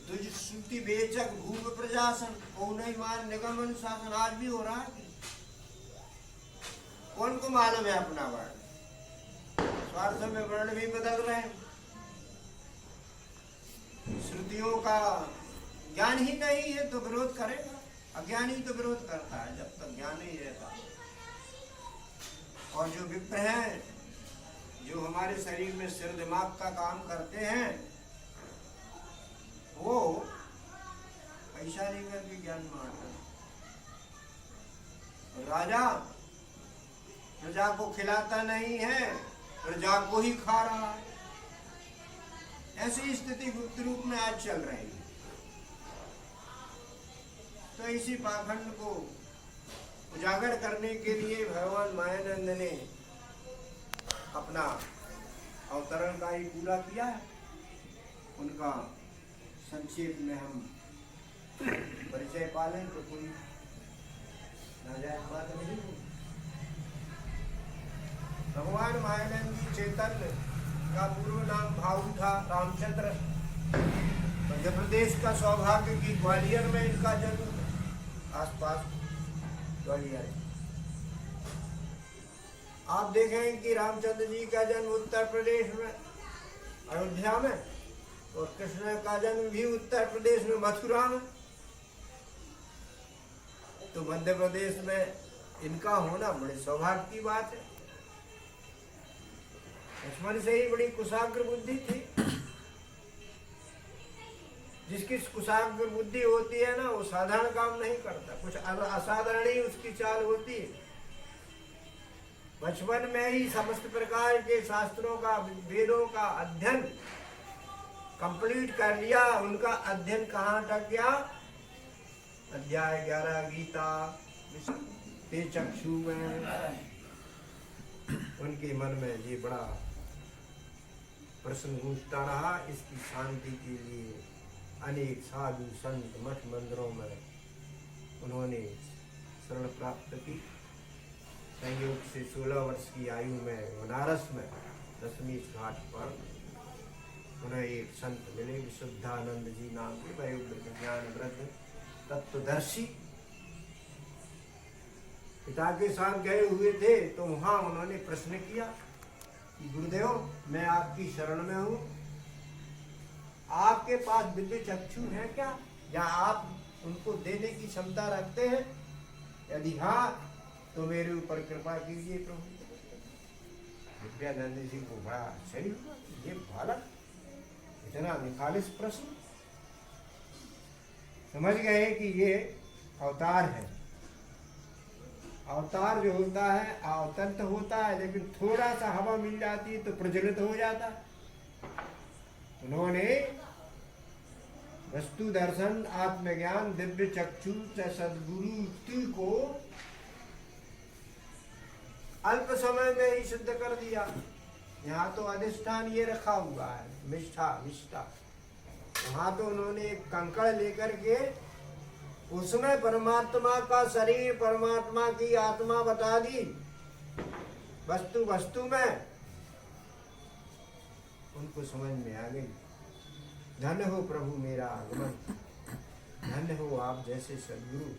तुझ श्रुति बेचक भूप प्रजासन, को नहीं मान निगम अनुशासन। आज भी हो रहा है। कौन को मालूम है अपना वर्ण? स्वार्थ में वर्ण भी बदल रहे हैं। श्रुतियों का ज्ञान ही नहीं है तो विरोध करेगा। अज्ञानी तो विरोध करता है जब तक ज्ञान नहीं रहता। और जो विप्र हैं, जो हमारे शरीर में सिर दिमाग का काम करते हैं, वो पैसा नहीं करके ज्ञान मांगते। राजा प्रजा को खिलाता नहीं है, प्रजा को ही खा रहा है। ऐसी स्थिति गुप्त रूप में आज चल रही है। तो इसी पाखंड को उजागर करने के लिए भगवान मायानंद ने अपना अवतरण का ही पूरा किया है। उनका संक्षेप में हम परिचय पालें तो कोई नाजायज बात नहीं है। भगवान मायानंद जी चैतन्य का पूर्व नाम भाऊ था, रामचंद्र। मध्य प्रदेश का सौभाग्य की ग्वालियर में इनका जन्म, आसपास ग्वालियर। आप देखें कि रामचंद्र जी का जन्म उत्तर प्रदेश में अयोध्या में, और कृष्ण का जन्म भी उत्तर प्रदेश में मथुरा में। तो मध्य प्रदेश में इनका होना बड़े सौभाग्य की बात है। लक्ष्मण से ही बड़ी कुशाग्र बुद्धि थी। जिसकी कुशाग्र बुद्धि होती है ना, वो साधारण काम नहीं करता, कुछ असाधारण ही उसकी चाल होती है। बचपन में ही समस्त प्रकार के शास्त्रों का, वेदों का अध्ययन कंप्लीट कर लिया। उनका अध्ययन कहाँ तक गया? अध्याय 11 गीता ते चक्षु में। उनके मन में ये बड़ा प्रश्न गूंजता रहा। इसकी शांति के लिए अनेक साधु संत मठ मंदिरों में उन्होंने शरण प्राप्त की। संयोग से 16 वर्ष की आयु में बनारस में दशमेश घाट पर उन्हें एक संत मिले, विशुद्धानंद जी नाम के, वयोवृद्ध ज्ञान वृद्ध तत्वदर्शी। पिता के साथ गए हुए थे तो वहां उन्होंने प्रश्न किया कि गुरुदेव, मैं आपकी शरण में हूँ, आपके पास दिव्य चक्षु है क्या, या आप उनको देने की क्षमता रखते हैं? यदि हाँ तो मेरे ऊपर कृपा कीजिए प्रभु। विद्यानंद जी को बड़ा आश्चर्य हुआ, ये बालक इतना निखालिस प्रश्न। समझ गए कि ये अवतार है। अवतार जो होता है अवतंत होता है, लेकिन थोड़ा सा हवा मिल जाती है तो प्रज्वलित हो जाता है। उन्होंने वस्तु दर्शन, आत्मज्ञान, दिव्य चक्षु सदगुरु को अल्प समय में ही सिद्ध कर दिया। यहाँ तो अधिष्ठान ये रखा हुआ है, निष्ठा। वहाँ तो उन्होंने एक कंकड़ लेकर के उसमें परमात्मा का शरीर, परमात्मा की आत्मा बता दी। वस्तु में उनको समझ में आ गई। धन्य हो प्रभु मेरा आगमन, धन्य हो आप जैसे सदगुरु।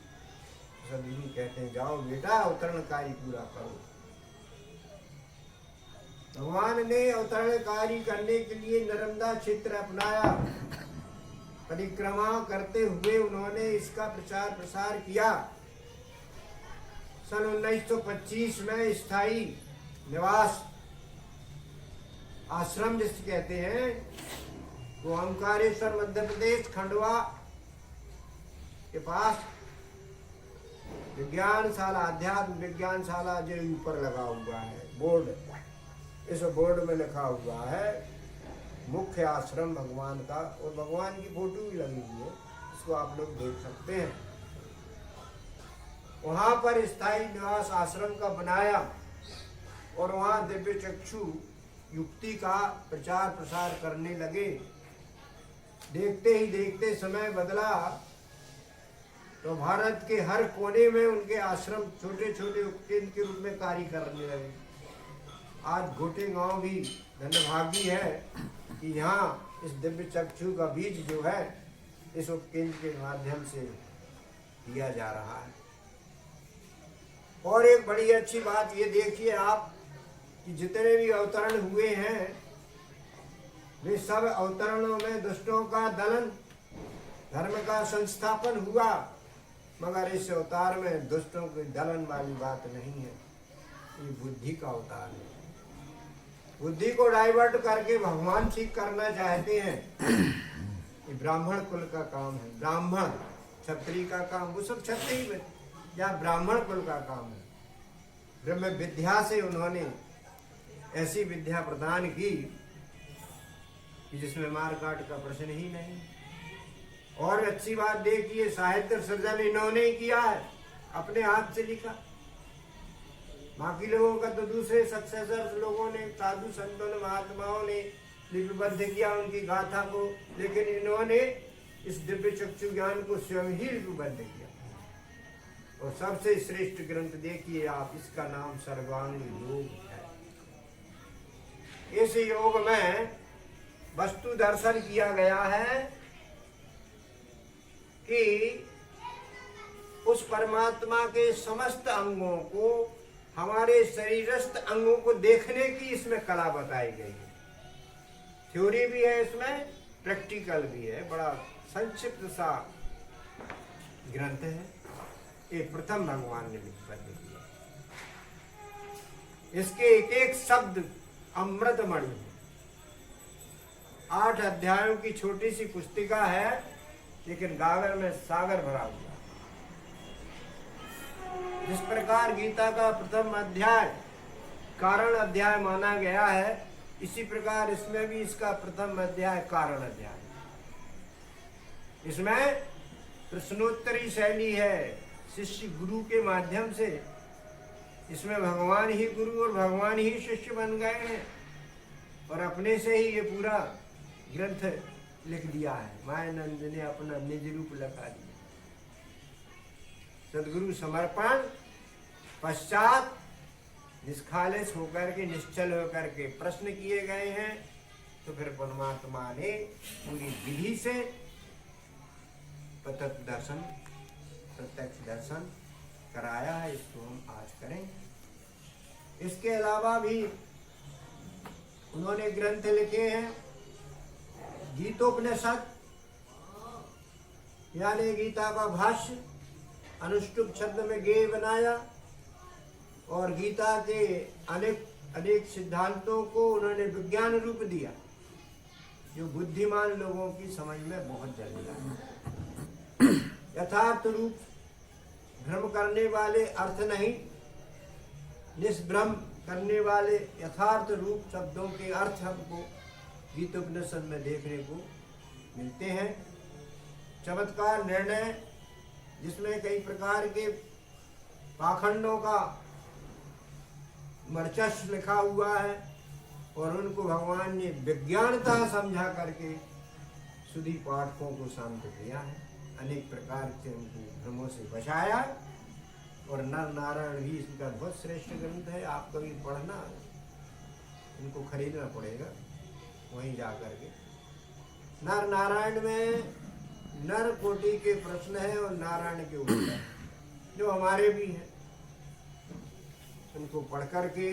सदगुरु कहते हैं, जाओ बेटा अवतरण कार्य पूरा करो। भगवान ने अवतरण कार्य करने के लिए नर्मदा क्षेत्र अपनाया। परिक्रमा करते हुए उन्होंने इसका प्रचार प्रसार किया। सन 1925 में स्थायी निवास आश्रम जिसे कहते हैं, वो ओंकारेश्वर मध्य प्रदेश खंडवा के पास विज्ञानशाला, अध्यात्म विज्ञानशाला जो ऊपर लगा हुआ है बोर्ड, इस बोर्ड में लिखा हुआ है मुख्य आश्रम भगवान का, और भगवान की फोटो भी लगी हुई है, इसको आप लोग देख सकते हैं। वहां पर स्थायी निवास आश्रम का बनाया और वहां दिव्य चक्षु युक्ति का प्रचार प्रसार करने लगे। देखते ही देखते समय बदला तो भारत के हर कोने में उनके आश्रम छोटे छोटे उपकेंद्र के रूप में कार्य करने लगे। आज घोटे गांव भी धन्यभागी है कि यहाँ इस दिव्य चक्षु का बीज जो है इस उपकेंद्र के माध्यम से दिया जा रहा है। और एक बड़ी अच्छी बात ये देखिए आप कि जितने भी अवतरण हुए हैं वे सब अवतरणों में दुष्टों का दलन, धर्म का संस्थापन हुआ, मगर इस अवतार में दुष्टों के दलन वाली बात नहीं है। ये बुद्धि का अवतार है। बुद्धि को डाइवर्ट करके भगवान ठीक करना चाहते हैं। ये ब्राह्मण कुल का काम है। ब्राह्मण क्षत्रिय का काम, वो सब क्षत्रिय या ब्राह्मण कुल का काम है। ब्रह्म विद्या से उन्होंने ऐसी विद्या प्रदान की कि जिसमें मार काट का प्रश्न ही नहीं। और अच्छी बात देखिए, साहित्य सृजन इन्होंने किया है, अपने हाथ से लिखा। बाकी लोगों का तो दूसरे सक्सेसर्स लोगों ने, साधु संतों ने, महात्माओं ने लिपिबद्ध किया उनकी गाथा को, लेकिन इन्होंने इस दिव्य चक्षु ज्ञान को स्वयं ही लिपिबद्ध किया। और सबसे श्रेष्ठ ग्रंथ देखिए आप, इसका नाम सर्वांग योग है। इस योग में वस्तु दर्शन किया गया है कि उस परमात्मा के समस्त अंगों को, हमारे शरीरस्थ अंगों को देखने की इसमें कला बताई गई है। थ्योरी भी है इसमें, प्रैक्टिकल भी है। बड़ा संक्षिप्त सा ग्रंथ है। ये प्रथम भगवान ने लिखिबद्ध किया। इसके एक एक शब्द अमृतमणि है। 8 अध्यायों की छोटी सी पुस्तिका है, लेकिन गागर में सागर भरा हुआ। जिस प्रकार गीता का प्रथम अध्याय कारण अध्याय माना गया है, इसी प्रकार इसमें भी इसका प्रथम अध्याय कारण अध्याय। इसमें प्रश्नोत्तरी शैली है, शिष्य गुरु के माध्यम से। इसमें भगवान ही गुरु और भगवान ही शिष्य बन गए हैं और अपने से ही ये पूरा ग्रंथ लिख दिया है। मायानंद ने अपना निज रूप लगा दिया। सदगुरु समर्पण पश्चात निष्खालिस होकर के, निश्चल होकर के प्रश्न किए गए हैं। तो फिर परमात्मा ने पूरी विधि से प्रत्यक्ष दर्शन कराया है। इसको हम आज करें। इसके अलावा भी उन्होंने ग्रंथ लिखे हैं। गीतोपनिषद यानी गीता का भाष्य अनुष्टुप छंद में गेय बनाया और गीता के अनेक सिद्धांतों को उन्होंने विज्ञान रूप दिया, जो बुद्धिमान लोगों की समझ में बहुत जल्दी आया। यथार्थ रूप भ्रम करने वाले अर्थ नहीं, निष्भ्रम करने वाले यथार्थ रूप शब्दों के अर्थ हमको गीतोपनिषद में देखने को मिलते हैं। चमत्कार निर्णय, जिसमें कई प्रकार के पाखंडों का वर्चस्व लिखा हुआ है और उनको भगवान ने विज्ञानता समझा करके सुधी पाठकों को शांत किया है। अनेक प्रकार से उनको भ्रमों से बचाया। और नर नारायण भी इसका बहुत श्रेष्ठ ग्रंथ है। आप कभी पढ़ना, इनको खरीदना पड़ेगा वहीं जा करके। नर नारायण में नर कोटि के प्रश्न है और नारायण के उत्तर जो हमारे भी हैं, उनको पढ़ करके